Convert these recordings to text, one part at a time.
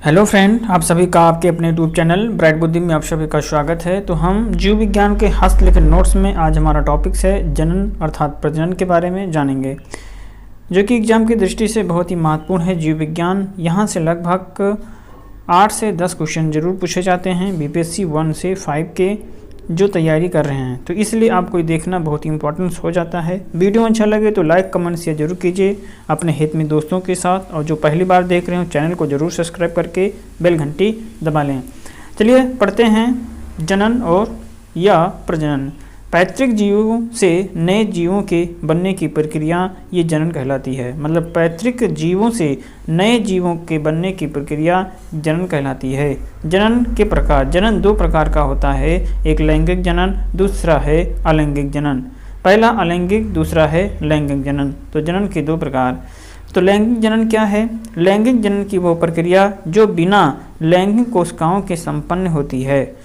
Hello friend, आप सभी का आपके अपने यूट्यूब चैनल ब्राइट बुद्धि में आप सभी का स्वागत है। तो हम जीव विज्ञान के हस्तलिखित नोट्स में आज हमारा टॉपिक्स है जनन अर्थात प्रजनन के बारे में जानेंगे, जो कि एग्जाम की दृष्टि से बहुत ही महत्वपूर्ण है। जीव विज्ञान यहाँ से लगभग 8 से 10 क्वेश्चन जरूर पूछे जाते हैं बीपीएससी 1 से 5 के जो तैयारी कर रहे हैं, तो इसलिए आपको देखना बहुत ही इंपॉर्टेंस हो जाता है। वीडियो अच्छा लगे तो लाइक कमेंट शेयर जरूर कीजिए अपने हित में दोस्तों के साथ, और जो पहली बार देख रहे हो चैनल को जरूर सब्सक्राइब करके बेल घंटी दबा लें। चलिए पढ़ते हैं जनन और या प्रजनन। पैतृक जीवों से नए जीवों के बनने की प्रक्रिया ये जनन कहलाती है। मतलब पैतृक जीवों से नए जीवों के बनने की प्रक्रिया जनन कहलाती है। जनन के प्रकार, जनन 2 प्रकार का होता है, एक लैंगिक जनन, दूसरा है अलैंगिक जनन। पहला अलैंगिक, दूसरा है लैंगिक जनन। तो जनन के 2 प्रकार। तो लैंगिक जनन क्या है? लैंगिक जनन की वो प्रक्रिया जो बिना लैंगिक कोशिकाओं के संपन्न होती है,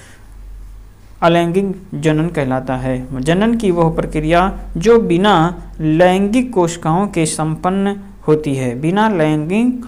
अलैंगिक जनन कहलाता है। जनन की वह प्रक्रिया जो बिना लैंगिक कोशिकाओं के संपन्न होती है, बिना लैंगिक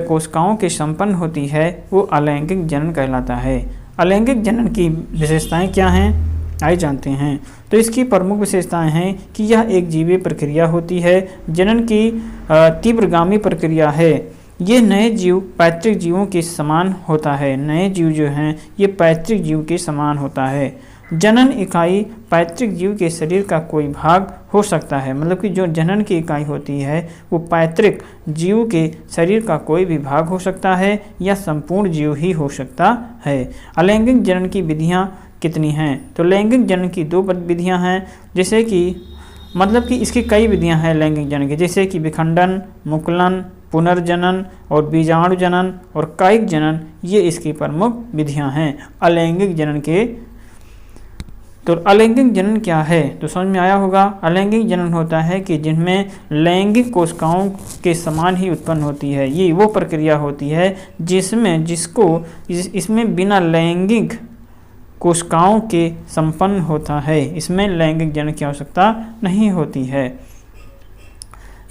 कोशिकाओं के संपन्न होती है, वो अलैंगिक जनन कहलाता है। अलैंगिक जनन की विशेषताएं क्या हैं, आइए जानते हैं। तो इसकी प्रमुख विशेषताएं हैं कि यह एक जीवीय प्रक्रिया होती है। जनन की तीव्रगामी प्रक्रिया है। ये नए जीव पैतृक जीवों के समान होता है। नए जीव जो हैं ये पैतृक जीव के समान होता है। जनन इकाई पैतृक जीव के शरीर का कोई भाग हो सकता है। मतलब कि जो जनन की इकाई होती है वो पैतृक जीव के शरीर का कोई भी भाग हो सकता है या संपूर्ण जीव ही हो सकता है। अलैंगिक जनन की विधियाँ कितनी हैं? तो लैंगिक जनन की 2 विधियाँ हैं, जैसे कि मतलब कि इसकी कई विधियाँ हैं लैंगिक जनन की, जैसे कि विखंडन, मुकुलन, पुनर्जनन और बीजाणु जनन और कायिक जनन, ये इसकी प्रमुख विधियां हैं अलैंगिक जनन के। तो अलैंगिक जनन क्या है तो समझ में आया होगा। अलैंगिक जनन होता है कि जिनमें लैंगिक कोशिकाओं के समान ही उत्पन्न होती है। ये वो प्रक्रिया होती है इसमें बिना लैंगिक कोशिकाओं के संपन्न होता है। इसमें लैंगिक जनन की आवश्यकता नहीं होती है।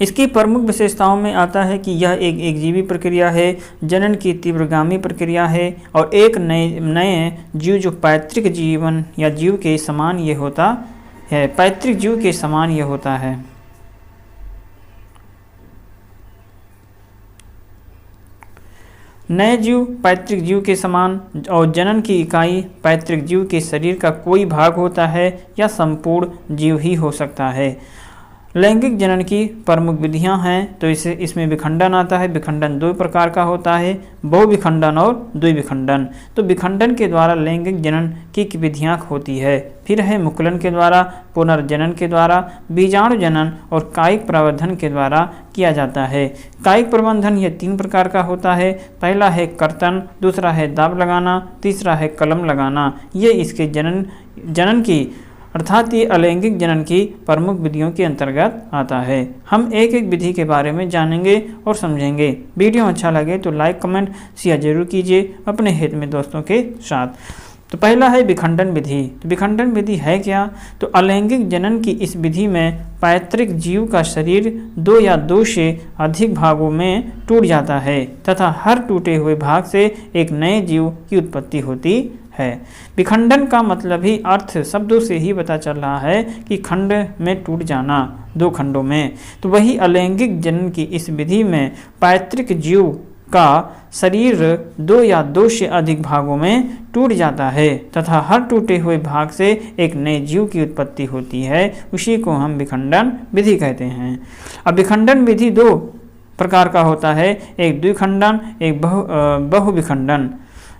इसकी प्रमुख विशेषताओं में आता है कि यह एक जीवी प्रक्रिया है, जनन की तीव्रगामी प्रक्रिया है, और एक नए जीव जो पैतृक जीवन या जीव के समान ये होता है, पैतृक जीव के समान ये होता है। नए जीव पैतृक जीव के समान, और जनन की इकाई पैतृक जीव के शरीर का कोई भाग होता है या संपूर्ण जीव ही हो सकता है। लैंगिक जनन की प्रमुख विधियां हैं, तो इसमें विखंडन आता है। विखंडन 2 प्रकार का होता है, बहुविखंडन और द्विविखंडन। तो विखंडन के द्वारा लैंगिक जनन की विधियां होती है। फिर है मुकुलन के द्वारा, पुनर्जनन के द्वारा, बीजाणु जनन और कायिक प्रवर्धन के द्वारा किया जाता है। कायिक प्रबंधन यह 3 प्रकार का होता है। पहला है कर्तन, दूसरा है दाब लगाना, तीसरा है कलम लगाना। ये इसके जनन की अर्थात ये अलैंगिक जनन की प्रमुख विधियों के अंतर्गत आता है। हम एक एक विधि के बारे में जानेंगे और समझेंगे। वीडियो अच्छा लगे तो लाइक कमेंट शेयर जरूर कीजिए अपने हित में दोस्तों के साथ। तो पहला है विखंडन विधि। तो विखंडन विधि है क्या? तो अलैंगिक जनन की इस विधि में पैतृक जीव का शरीर 2 या 2 से अधिक भागों में टूट जाता है तथा हर टूटे हुए भाग से एक नए जीव की उत्पत्ति होती है। विखंडन का मतलब ही अर्थ शब्दों से ही पता चल रहा है कि खंड में टूट जाना, 2 खंडों में। तो वही अलैंगिक जनन की इस विधि में पैतृक जीव का शरीर 2 या 2 से अधिक भागों में टूट जाता है तथा हर टूटे हुए भाग से एक नए जीव की उत्पत्ति होती है। उसी को हम विखंडन विधि कहते हैं। अब विखंडन विधि 2 प्रकार का होता है, एक द्विखंडन, एक बहुविखंडन।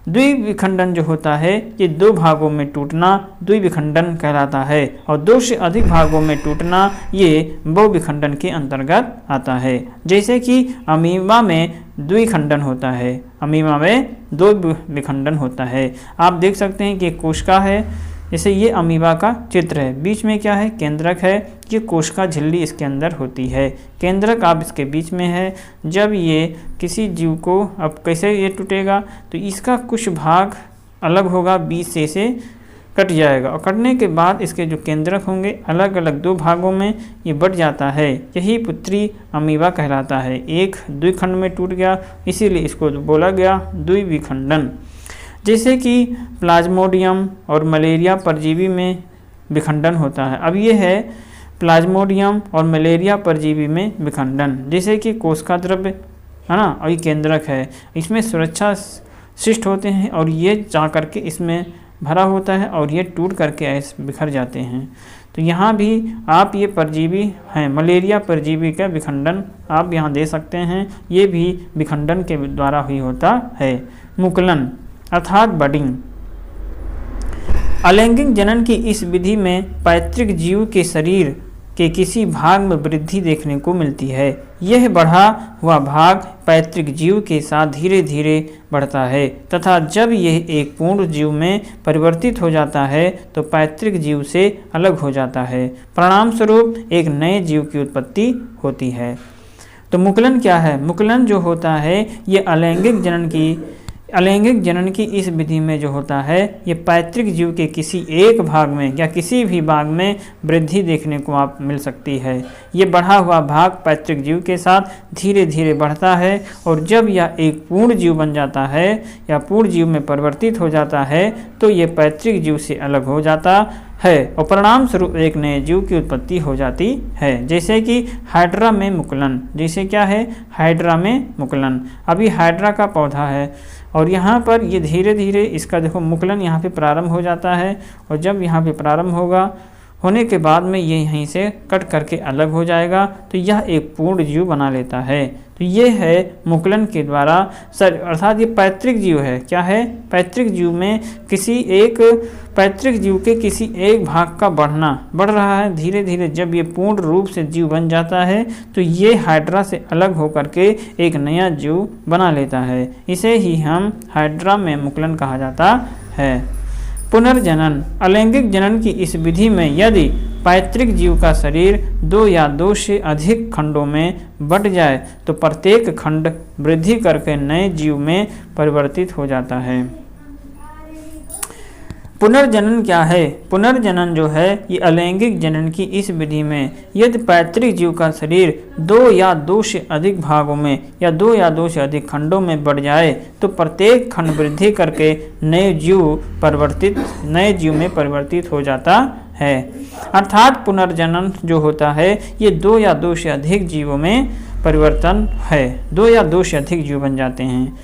द्विविखंडन जो होता है ये 2 भागों में टूटना द्विविखंडन कहलाता है, और 2 से अधिक भागों में टूटना ये बहुविखंडन के अंतर्गत आता है। जैसे कि अमीबा में द्विखंडन होता है, अमीबा में 2 विखंडन होता है। आप देख सकते हैं कि कोशिका है, जैसे ये अमीबा का चित्र है, बीच में क्या है, केंद्रक है। ये कोशिका झिल्ली इसके अंदर होती है, केंद्रक आप इसके बीच में है। जब ये किसी जीव को, अब कैसे ये टूटेगा, तो इसका कुछ भाग अलग होगा बीच से कट जाएगा और कटने के बाद इसके जो केंद्रक होंगे अलग अलग 2 भागों में ये बट जाता है। यही पुत्री अमीबा कहलाता है। एक द्विखंड में टूट गया, इसीलिए इसको बोला गया द्विविखंडन। जैसे कि प्लाज्मोडियम और मलेरिया परजीवी में विखंडन होता है। अब ये है प्लाज्मोडियम और मलेरिया परजीवी में विखंडन। जैसे कि कोशिका द्रव्य है ना, और ये केंद्रक है, इसमें सुरक्षा शिष्ट होते हैं और ये जा करके इसमें भरा होता है और ये टूट करके ऐसे बिखर जाते हैं। तो यहाँ भी आप ये परजीवी हैं, मलेरिया परजीवी का विखंडन आप यहाँ दे सकते हैं। ये भी विखंडन के द्वारा ही होता है। मुकुलन अर्थात बडिंग। अलैंगिक जनन की इस विधि में पैतृक जीव के शरीर के किसी भाग में वृद्धि देखने को मिलती है। यह बढ़ा हुआ भाग पैतृक जीव के साथ धीरे धीरे बढ़ता है तथा जब यह एक पूर्ण जीव में परिवर्तित हो जाता है तो पैतृक जीव से अलग हो जाता है। परिणाम स्वरूप एक नए जीव की उत्पत्ति होती है। तो मुकुलन क्या है? मुकुलन जो होता है ये अलैंगिक जनन की इस विधि में जो होता है ये पैतृक जीव के किसी एक भाग में या किसी भी भाग में वृद्धि देखने को आप मिल सकती है। ये बढ़ा हुआ भाग पैतृक जीव के साथ धीरे धीरे बढ़ता है और जब यह एक पूर्ण जीव बन जाता है या पूर्ण जीव में परिवर्तित हो जाता है तो ये पैतृक जीव से अलग हो जाता है और परिणाम स्वरूप एक नए जीव की उत्पत्ति हो जाती है। जैसे कि हाइड्रा में मुकुलन। जैसे क्या है? हाइड्रा में मुकुलन। अभी हाइड्रा का पौधा है और यहाँ पर ये धीरे धीरे इसका देखो मुकुलन यहाँ पे प्रारंभ हो जाता है और जब यहाँ पे प्रारंभ होने के बाद में ये यहीं से कट करके अलग हो जाएगा तो यह एक पूर्ण जीव बना लेता है। तो ये है मुकुलन के द्वारा अर्थात ये पैतृक जीव है। क्या है? पैतृक जीव में पैतृक जीव के किसी एक भाग का बढ़ रहा है धीरे धीरे। जब ये पूर्ण रूप से जीव बन जाता है तो ये हाइड्रा से अलग होकर के एक नया जीव बना लेता है। इसे ही हम हाइड्रा में मुकुलन कहा जाता है। पुनर्जनन। अलैंगिक जनन की इस विधि में यदि पैतृक जीव का शरीर 2 या 2 से अधिक खंडों में बंट जाए तो प्रत्येक खंड वृद्धि करके नए जीव में परिवर्तित हो जाता है। पुनर्जनन क्या है? पुनर्जनन जो है ये अलैंगिक जनन की इस विधि में यदि पैतृक जीव का शरीर 2 या 2 से अधिक भागों में या 2 या 2 से अधिक खंडों में बढ़ जाए तो प्रत्येक खंड वृद्धि करके नए जीव में परिवर्तित हो जाता है। अर्थात पुनर्जनन जो होता है ये 2 या 2 से अधिक जीवों में परिवर्तन है। 2 या 2 से अधिक जीव बन जाते हैं।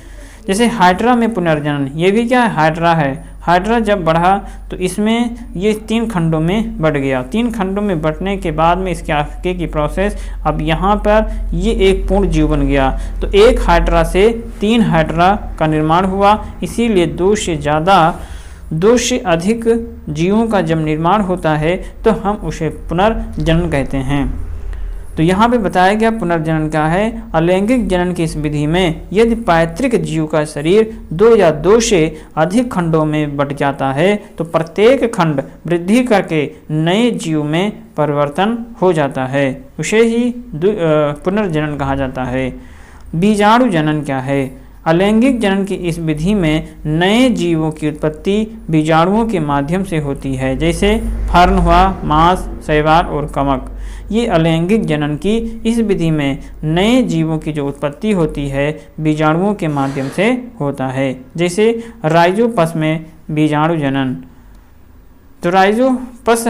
जैसे हाइड्रा में पुनर्जनन, ये भी क्या है? हाइड्रा है। हाइड्रा जब बढ़ा तो इसमें ये 3 खंडों में बढ़ गया। 3 खंडों में बढ़ने के बाद में इसके आगे की प्रोसेस, अब यहाँ पर ये एक पूर्ण जीव बन गया तो एक हाइड्रा से 3 हाइड्रा का निर्माण हुआ। इसीलिए 2 से अधिक जीवों का जब निर्माण होता है तो हम उसे पुनर्जनन कहते हैं। तो यहाँ पे बताया गया पुनर्जनन क्या है? अलैंगिक जनन की इस विधि में यदि पैतृक जीव का शरीर 2 या 2 से अधिक खंडों में बंट जाता है तो प्रत्येक खंड वृद्धि करके नए जीव में परिवर्तन हो जाता है। उसे ही पुनर्जनन कहा जाता है। बीजाणु जनन क्या है? अलैंगिक जनन की इस विधि में नए जीवों की उत्पत्ति बीजाणुओं के माध्यम से होती है। जैसे फर्न हुआ, मांस, शैवाल और कवक। ये अलैंगिक जनन की इस विधि में नए जीवों की जो उत्पत्ति होती है बीजाणुओं के माध्यम से होता है। जैसे राइजोपस में बीजाणु जनन। तो राइजोपस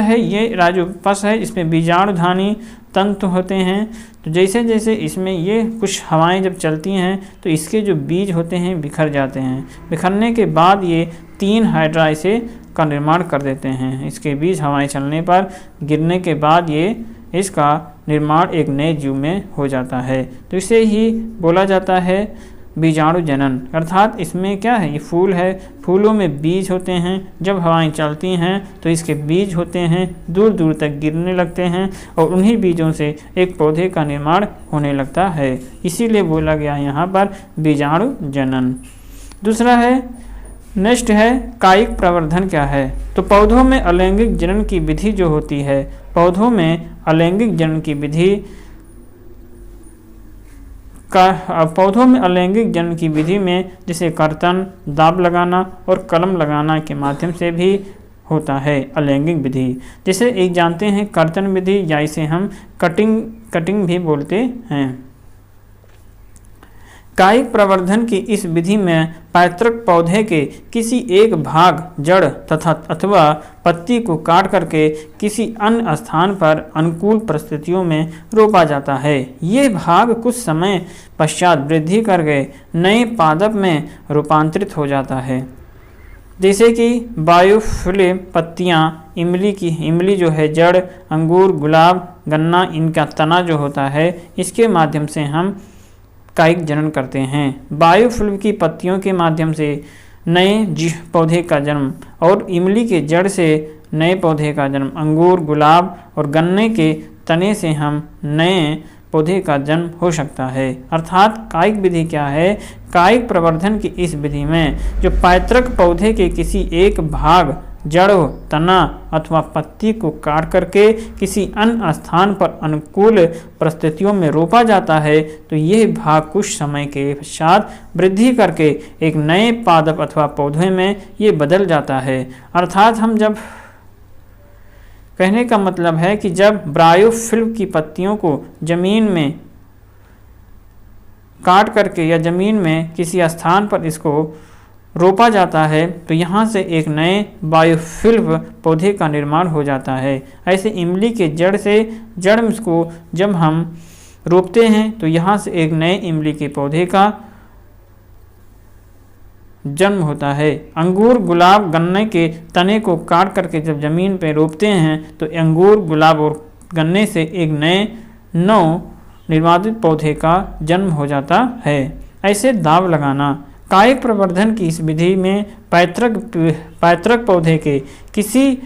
है, इसमें बीजाणुधानी तंतु होते हैं। तो जैसे जैसे इसमें ये कुछ हवाएं जब चलती हैं तो इसके जो बीज होते हैं बिखर जाते हैं। बिखरने के बाद ये 3 हाइड्रा इसे का निर्माण कर देते हैं। इसके बीज हवाएं चलने पर गिरने के बाद ये इसका निर्माण एक नए जीव में हो जाता है। तो इसे ही बोला जाता है बीजाणु जनन। अर्थात इसमें क्या है? ये फूल है, फूलों में बीज होते हैं। जब हवाएं चलती हैं तो इसके बीज होते हैं, दूर दूर तक गिरने लगते हैं और उन्हीं बीजों से एक पौधे का निर्माण होने लगता है। इसीलिए बोला गया यहाँ पर बीजाणु जनन। दूसरा है, नेक्स्ट है कायिक प्रवर्धन क्या है? तो पौधों में अलैंगिक जनन की विधि जो होती है, पौधों में अलैंगिक जनन की विधि में जैसे कर्तन, दाब लगाना और कलम लगाना के माध्यम से भी होता है अलैंगिक विधि। जैसे एक जानते हैं कर्तन विधि, या इसे हम कटिंग भी बोलते हैं। कायिक प्रवर्धन की इस विधि में पैतृक पौधे के किसी एक भाग, जड़ तथा अथवा पत्ती को काट करके किसी अन्य स्थान पर अनुकूल परिस्थितियों में रोपा जाता है। ये भाग कुछ समय पश्चात वृद्धि करके नए पादप में रूपांतरित हो जाता है। जैसे कि बायोफिलिम पत्तियां, इमली जो है जड़, अंगूर, गुलाब, गन्ना, इनका तना जो होता है, इसके माध्यम से हम कायिक जनन करते हैं। बायोफिल्म की पत्तियों के माध्यम से नए पौधे का जन्म, और इमली के जड़ से नए पौधे का जन्म, अंगूर, गुलाब और गन्ने के तने से हम नए पौधे का जन्म हो सकता है। अर्थात कायिक विधि क्या है? कायिक प्रवर्धन की इस विधि में जो पैतृक पौधे के किसी एक भाग, जड़, तना अथवा पत्ती को काट करके किसी अन्य स्थान पर अनुकूल परिस्थितियों में रोपा जाता है, तो यह भाग कुछ समय के पश्चात वृद्धि करके एक नए पादप अथवा पौधे में ये बदल जाता है। अर्थात हम जब कहने का मतलब है कि जब ब्रायोफिल्म की पत्तियों को जमीन में काट करके या जमीन में किसी स्थान पर इसको रोपा जाता है, तो यहाँ से एक नए बायोफिल्म पौधे का निर्माण हो जाता है। ऐसे इमली के जड़ से को जब हम रोपते हैं तो यहाँ से एक नए इमली के पौधे का जन्म होता है। अंगूर, गुलाब, गन्ने के तने को काट करके जब जमीन पर रोपते हैं तो अंगूर, गुलाब और गन्ने से एक नए निर्वाधित पौधे का जन्म हो जाता है। ऐसे दाव लगाना, कायिक प्रवर्धन की इस विधि में पैतृक पौधे के किसी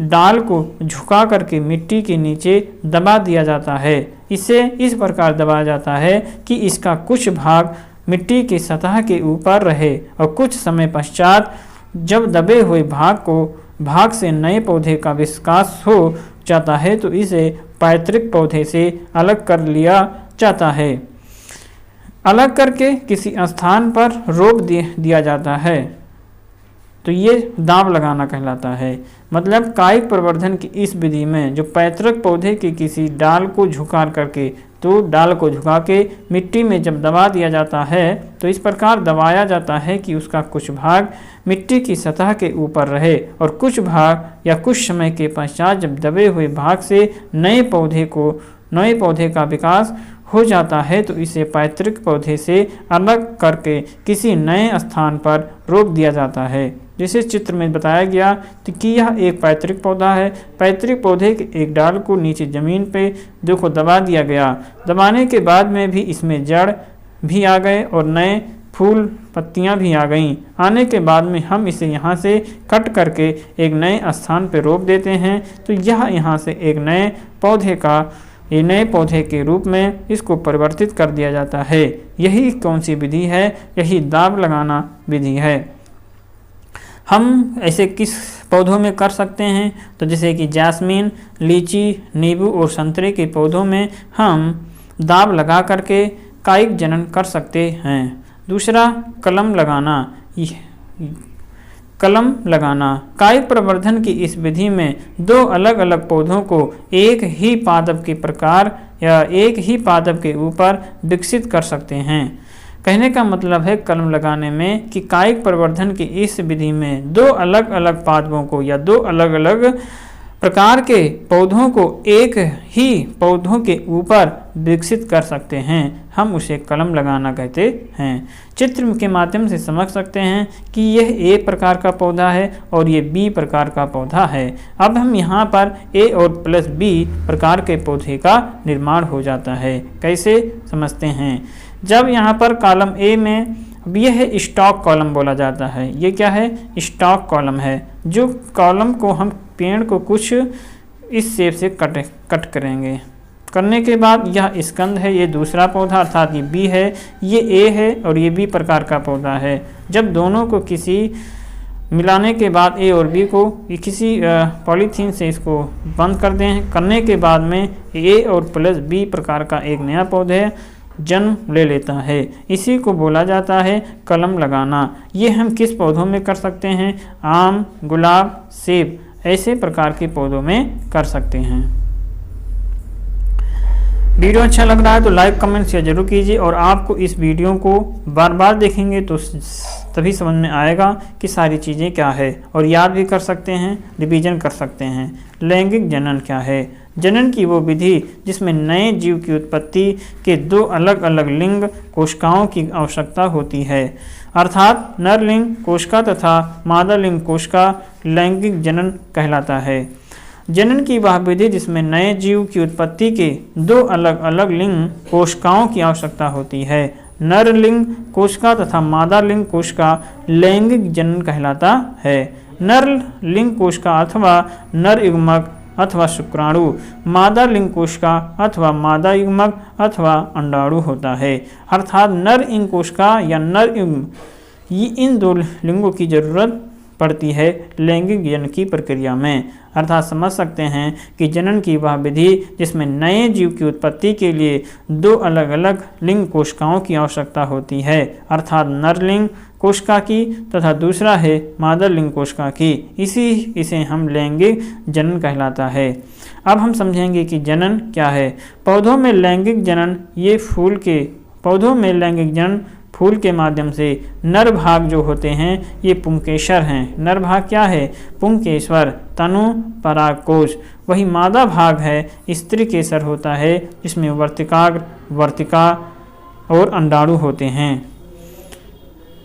डाल को झुका करके मिट्टी के नीचे दबा दिया जाता है। इसे इस प्रकार दबाया जाता है कि इसका कुछ भाग मिट्टी की सतह के ऊपर रहे, और कुछ समय पश्चात जब दबे हुए भाग से नए पौधे का विकास हो जाता है, तो इसे पैतृक पौधे से अलग कर लिया जाता है। अलग करके किसी स्थान पर रोप दिया जाता है, तो ये दाव लगाना कहलाता है। मतलब कायिक प्रवर्धन की इस विधि में जो पैतृक पौधे के किसी डाल को झुका करके, तो डाल को झुका के मिट्टी में जब दबा दिया जाता है, तो इस प्रकार दबाया जाता है कि उसका कुछ भाग मिट्टी की सतह के ऊपर रहे, और कुछ भाग या कुछ समय के पश्चात जब दबे हुए भाग से नए पौधे का विकास हो जाता है, तो इसे पैतृक पौधे से अलग करके किसी नए स्थान पर रोप दिया जाता है। जैसे चित्र में बताया गया तो कि यह एक पैतृक पौधा है। पैतृक पौधे के एक डाल को नीचे ज़मीन पे देखो दबा दिया गया। दबाने के बाद में भी इसमें जड़ भी आ गए और नए फूल पत्तियां भी आ गईं। आने के बाद में हम इसे यहाँ से कट करके एक नए स्थान पर रोप देते हैं, तो यह यहाँ से एक नए पौधे के रूप में इसको परिवर्तित कर दिया जाता है। यही कौन सी विधि है? यही दाव लगाना विधि है। हम ऐसे किस पौधों में कर सकते हैं? तो जैसे कि जास्मीन, लीची, नींबू और संतरे के पौधों में हम दाव लगा करके कायिक जनन कर सकते हैं। दूसरा, कलम लगाना। कायिक प्रवर्धन की इस विधि में दो अलग अलग पौधों को एक ही पादप के प्रकार या एक ही पादप के ऊपर विकसित कर सकते हैं। कहने का मतलब है कलम लगाने में कि कायिक प्रवर्धन की इस विधि में दो अलग अलग पादपों को या दो अलग अलग प्रकार के पौधों को एक ही पौधों के ऊपर विकसित कर सकते हैं। हम उसे कलम लगाना कहते हैं। चित्र के माध्यम से समझ सकते हैं कि यह ए प्रकार का पौधा है और ये बी प्रकार का पौधा है। अब हम यहाँ पर ए और प्लस बी प्रकार के पौधे का निर्माण हो जाता है। कैसे समझते हैं? जब यहाँ पर कॉलम ए में, अब यह है स्टॉक कॉलम बोला जाता है। ये क्या है? स्टॉक कॉलम है। जो कॉलम को हम पेड़ को कुछ इस शेप से कट करेंगे। करने के बाद यह स्कंद है, ये दूसरा पौधा अर्थात ये बी है, ये ए है और ये बी प्रकार का पौधा है। जब दोनों को किसी मिलाने के बाद ए और बी को किसी पॉलीथीन से इसको बंद कर दें, करने के बाद में ए और प्लस बी प्रकार का एक नया पौधा है जन्म ले लेता है। इसी को बोला जाता है कलम लगाना। ये हम किस पौधों में कर सकते हैं? आम, गुलाब, सेब ऐसे प्रकार के पौधों में कर सकते हैं। वीडियो अच्छा लग रहा है तो लाइक, कमेंट, शेयर जरूर कीजिए और आपको इस वीडियो को बार बार देखेंगे तो तभी समझ में आएगा कि सारी चीज़ें क्या है और याद भी कर सकते हैं, रिवीजन कर सकते हैं। लैंगिक जनन क्या है? जनन की वो विधि जिसमें नए जीव की उत्पत्ति के दो अलग अलग लिंग कोशिकाओं की आवश्यकता होती है, अर्थात नर लिंग कोशिका तथा मादा लिंग कोशिका लैंगिक जनन कहलाता है। जनन की वह विधि जिसमें नए जीव की उत्पत्ति के दो अलग अलग लिंग कोशिकाओं की आवश्यकता होती है, नर लिंग कोशिका तथा मादा लिंग कोशिका लैंगिक जनन कहलाता है। नर लिंग कोशिका अथवा नर युग्मक अथवा शुक्राणु, मादा लिंग कोशिका अथवा मादा युग्मक अथवा अंडाणु होता है। अर्थात नर लिंग कोशिका या नर युग्म, ये इन दो लिंगों की जरूरत पड़ती है लैंगिक जनन की प्रक्रिया में। अर्थात समझ सकते हैं कि जनन की वह विधि जिसमें नए जीव की उत्पत्ति के लिए दो अलग अलग लिंग कोशिकाओं की आवश्यकता होती है, अर्थात नरलिंग कोशिका की तथा दूसरा है मादा लिंग कोशिका की, इसे हम लैंगिक जनन कहलाता है। अब हम समझेंगे कि जनन क्या है। पौधों में लैंगिक जनन फूल के माध्यम से नर भाग जो होते हैं ये पुंकेसर हैं। नर भाग क्या है? पुंकेसर, तनु, परागकोश। वही मादा भाग है स्त्री केसर होता है, जिसमें वर्तिकाग्र, वर्तिका और अंडाणु होते हैं।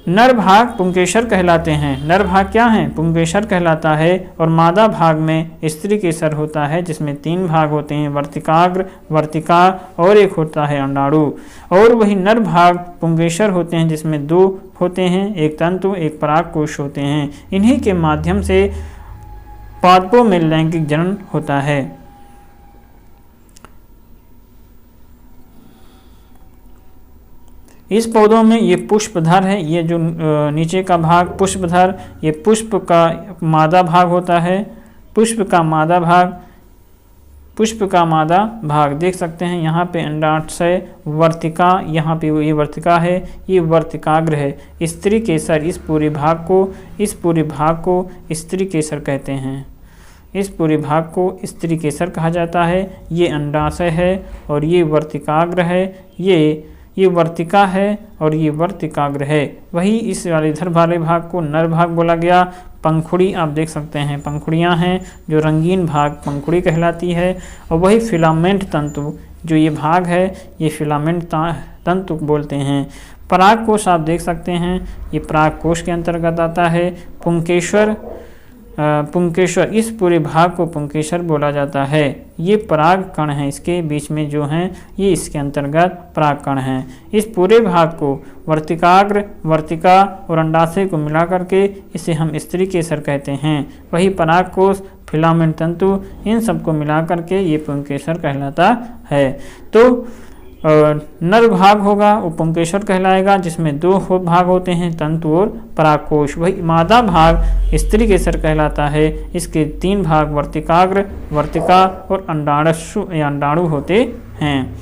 नर भाग पुंकेसर कहलाते हैं। नर भाग क्या है? पुंकेसर कहलाता है। और मादा भाग में स्त्री केसर होता है, जिसमें 3 भाग होते हैं, वर्तिकाग्र, वर्तिका और एक होता है अंडाणु। और वही नर भाग पुंकेसर होते हैं, जिसमें 2 होते हैं, एक तंतु, एक परागकोश होते हैं। इन्हीं के माध्यम से पादपों में लैंगिक जनन होता है। इस पौधों में ये पुष्पधर है, ये जो नीचे का भाग पुष्पधर, ये पुष्प का मादा भाग होता है। पुष्प का मादा भाग देख सकते हैं यहाँ पे अंडाशय, वर्तिका, यहाँ पे ये वर्तिका है, ये वर्तिकाग्र है। स्त्री केसर, इस पूरे भाग को स्त्री केसर कहते हैं। इस पूरे भाग को स्त्री केसर कहा जाता है। ये अंडाशय है और ये वर्तिकाग्र है, ये वर्तिका है और ये वर्तिकाग्र है। वही इस वाले इधर वाले भाग को नर भाग बोला गया। पंखुड़ी आप देख सकते हैं, पंखुड़ियाँ हैं, जो रंगीन भाग पंखुड़ी कहलाती है। और वही फिलामेंट तंतु, जो ये भाग है ये फिलामेंट तंतु बोलते हैं। परागकोश आप देख सकते हैं, ये परागकोश के अंतर्गत आता है। पुंकेसर, इस पूरे भाग को पुंकेसर बोला जाता है। ये पराग कण हैं, इसके बीच में जो हैं ये इसके अंतर्गत पराग कण हैं। इस पूरे भाग को वर्तिकाग्र, वर्तिका और अंडाशय को मिला करके इसे हम स्त्री केसर कहते हैं। वही परागकोश, फिलामेंट तंतु, इन सबको मिला करके ये पुंकेसर कहलाता है। तो नर भाग होगा वो पुंकेसर कहलाएगा, जिसमें 2 भाग होते हैं, तंतु और परागकोश। वही मादा भाग स्त्री केसर कहलाता है। इसके 3 भाग वर्तिकाग्र, वर्तिका और अंडाणु होते हैं।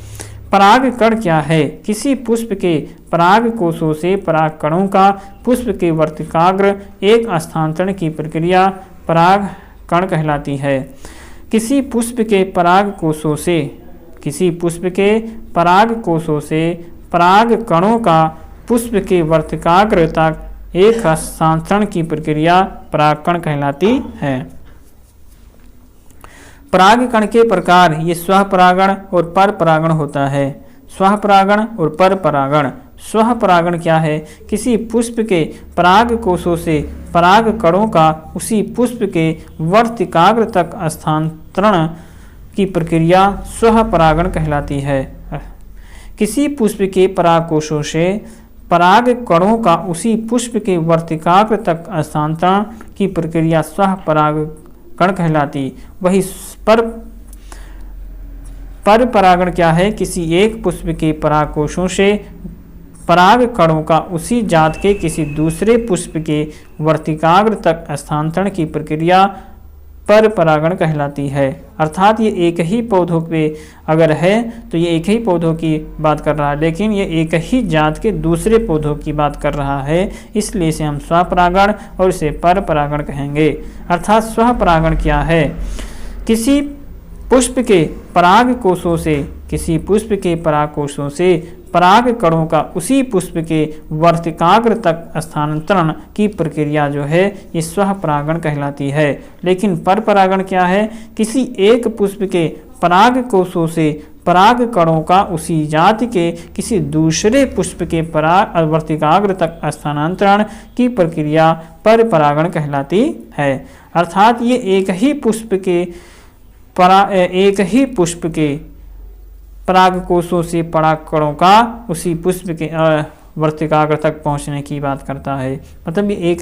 परागकण क्या है? किसी पुष्प के पराग कोशों से पराग कणों का पुष्प के वर्तिकाग्र एक स्थानांतरण की प्रक्रिया परागकण कहलाती है। किसी पुष्प के पराग कोशों से पराग कणों का पुष्प के वर्तिकाग्र तक एक हस्तांतरण की प्रक्रिया परागकण कहलाती है। परागकण के प्रकार ये स्वपरागण और परपरागण होता है। स्वपरागण और परपरागण। स्वपरागण क्या है? किसी पुष्प के पराग कोशों से पराग कणों का उसी पुष्प के वर्तिकाग्र तक हस्तांतरण की प्रक्रिया स्वपरागण कहलाती है। किसी पुष्प के परागकोशों से पराग कणों का उसी पुष्प के वर्तिकाग्र तक हस्तांतरण की प्रक्रिया स्वपरागण कहलाती। वही परपरागण क्या है? किसी एक पुष्प के परागकोशों से पराग कणों का उसी जात के किसी दूसरे पुष्प के वर्तिकाग्र तक हस्तांतरण की प्रक्रिया पर परागण कहलाती है। अर्थात ये एक ही पौधों पे अगर है तो ये एक ही पौधों की बात कर रहा है, लेकिन ये एक ही जात के दूसरे पौधों की बात कर रहा है, इसलिए इसे हम स्वपरागण और इसे पर परागण कहेंगे। अर्थात स्वपरागण क्या है? किसी पुष्प के पराग कोशों से, किसी पुष्प के पराग कोशों से पराग कणों का उसी पुष्प के वर्तिकाग्र तक स्थानांतरण की प्रक्रिया जो है ये स्वपरागण कहलाती है। लेकिन पर परागण क्या है? किसी एक पुष्प के पराग कोशों से पराग कणों का उसी जाति के किसी दूसरे पुष्प के पराग वर्तिकाग्र तक स्थानांतरण की प्रक्रिया पर परागण कहलाती है। अर्थात ये एक ही पुष्प के पराग कोशों से पराग कणों का उसी पुष्प के वर्तिकाग्र तक पहुंचने की बात करता है। मतलब ये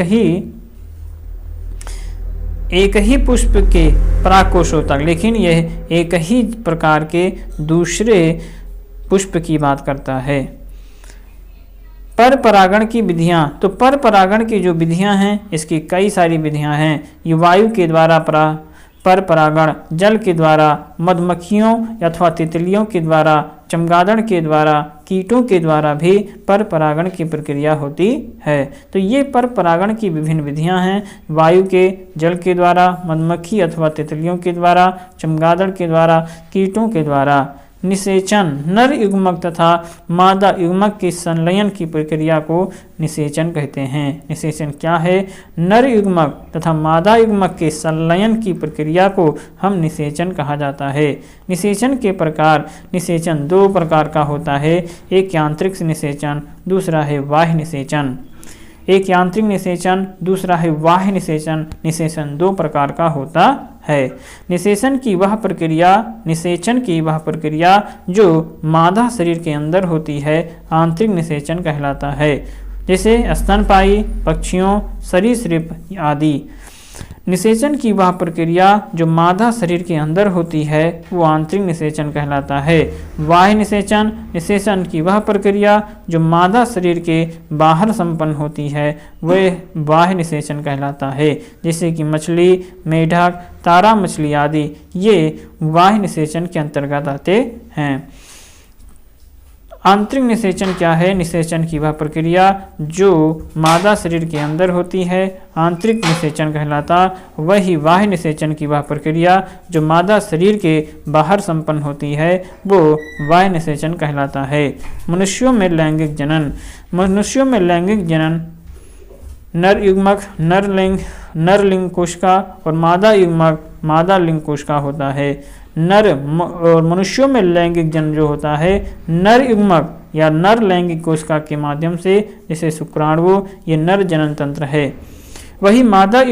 एक ही पुष्प के पराग कोशों तक, लेकिन यह एक ही प्रकार के दूसरे पुष्प की बात करता है। पर परागण की विधियां, तो पर परागण की जो विधियां हैं इसकी कई सारी विधियां हैं। ये वायु के द्वारा पर परागण, जल के द्वारा, मधुमक्खियों अथवा तितलियों के द्वारा, चमगादड़ के द्वारा, कीटों के द्वारा भी पर परागण की प्रक्रिया होती है। तो ये पर परागण की विभिन्न विधियां हैं। वायु के, जल के द्वारा, मधुमक्खी अथवा तितलियों के द्वारा, चमगादड़ के द्वारा, कीटों के द्वारा। निषेचन, नर युग्मक तथा मादा युग्मक के संलयन की प्रक्रिया को निषेचन कहते हैं। निषेचन क्या है? नर युग्मक तथा मादा युग्मक के संलयन की प्रक्रिया को हम निषेचन कहा जाता है। निषेचन के प्रकार, निषेचन दो प्रकार का होता है, एक यांत्रिक निषेचन, दूसरा है बाह्य निषेचन। एक यांत्रिक निषेचन, दूसरा है बाह्य निषेचन। निषेचन दो प्रकार का होता है। निषेचन की वह प्रक्रिया जो मादा शरीर के अंदर होती है आंतरिक निषेचन कहलाता है, जैसे स्तनपायी पक्षियों, सरीसृप आदि। निषेचन की वह प्रक्रिया जो मादा शरीर के अंदर होती है वो आंतरिक निषेचन कहलाता है। बाह्य निषेचन, निषेचन की वह प्रक्रिया जो मादा शरीर के बाहर संपन्न होती है वह बाह्य निषेचन कहलाता है, जैसे कि मछली, मेढक, तारा मछली आदि ये बाह्य निषेचन के अंतर्गत आते हैं। आंतरिक निषेचन क्या है? निषेचन की वह प्रक्रिया जो मादा शरीर के अंदर होती है आंतरिक निषेचन कहलाता। वही बाह्य निषेचन की वह प्रक्रिया जो मादा शरीर के बाहर संपन्न होती है वो बाह्य निषेचन कहलाता है। मनुष्यों में लैंगिक जनन, मनुष्यों में लैंगिक जनन नर युग्मक नर लिंग कोशिका और मादा युग्मक मादा लिंग कोशिका होता है। नर और मनुष्यों में लैंगिक जनन जो होता है नर युग्मक या नर लैंगिक कोशिका के माध्यम से, जैसे शुक्राणु, ये नर जनन तंत्र है। वही मादा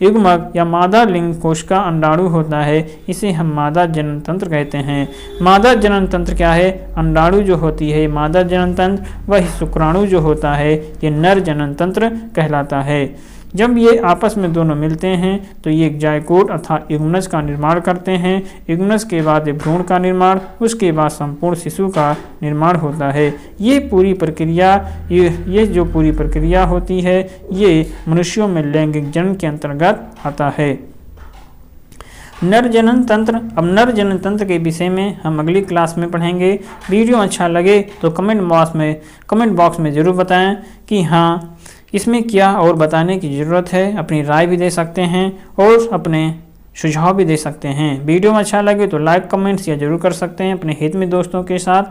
युग्मक या मादा लिंग कोशिका अंडाणु होता है, इसे हम मादा जनन तंत्र कहते हैं। मादा जनन तंत्र क्या है? अंडाणु जो होती है मादा जनन तंत्र, वही शुक्राणु जो होता है ये नर जनन तंत्र कहलाता है। जब ये आपस में दोनों मिलते हैं तो ये एक जायकोट अर्थात युग्मनज का निर्माण करते हैं। युग्मनज के बाद भ्रूण का निर्माण, उसके बाद संपूर्ण शिशु का निर्माण होता है। ये पूरी प्रक्रिया ये जो पूरी प्रक्रिया होती है ये मनुष्यों में लैंगिक जनन के अंतर्गत आता है। नर जनन तंत्र, अब नर जनन तंत्र के विषय में हम अगली क्लास में पढ़ेंगे। वीडियो अच्छा लगे तो कमेंट बॉक्स में ज़रूर बताएं कि हाँ इसमें क्या और बताने की ज़रूरत है। अपनी राय भी दे सकते हैं और अपने सुझाव भी दे सकते हैं। वीडियो में अच्छा लगे तो लाइक कमेंट शेयर जरूर कर सकते हैं अपने हित में दोस्तों के साथ।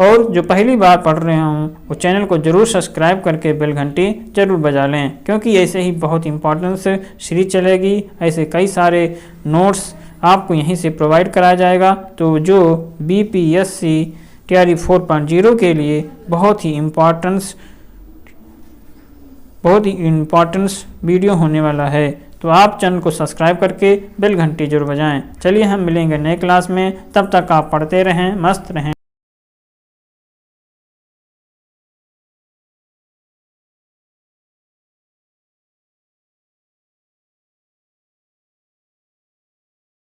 और जो पहली बार पढ़ रहे हों वो चैनल को जरूर सब्सक्राइब करके बेल घंटी जरूर बजा लें, क्योंकि ऐसे ही बहुत इंपॉर्टेंस सीरीज चलेगी। ऐसे कई सारे नोट्स आपको यहीं से प्रोवाइड कराया जाएगा। तो जो BPSC तैयारी 4.0 के लिए बहुत ही इम्पॉर्टेंस वीडियो होने वाला है, तो आप चैनल को सब्सक्राइब करके बेल घंटी जरूर बजाएं। चलिए हम मिलेंगे नए क्लास में, तब तक आप पढ़ते रहें, मस्त रहें।